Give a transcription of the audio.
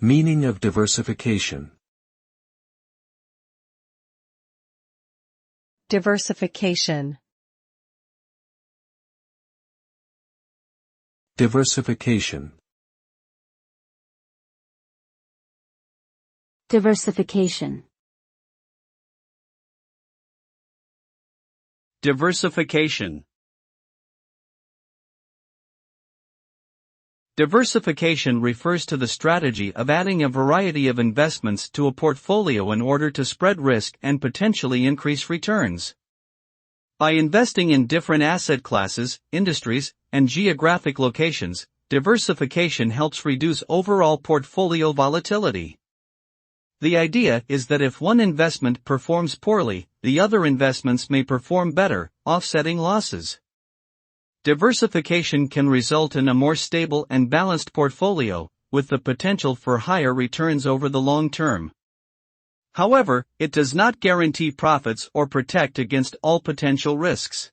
Meaning of diversification. Diversification. Diversification. Diversification. Diversification. Diversification refers to the strategy of adding a variety of investments to a portfolio in order to spread risk and potentially increase returns. By investing in different asset classes, industries, and geographic locations, diversification helps reduce overall portfolio volatility. The idea is that if one investment performs poorly, the other investments may perform better, offsetting losses. Diversification can result in a more stable and balanced portfolio, with the potential for higher returns over the long term. However, it does not guarantee profits or protect against all potential risks.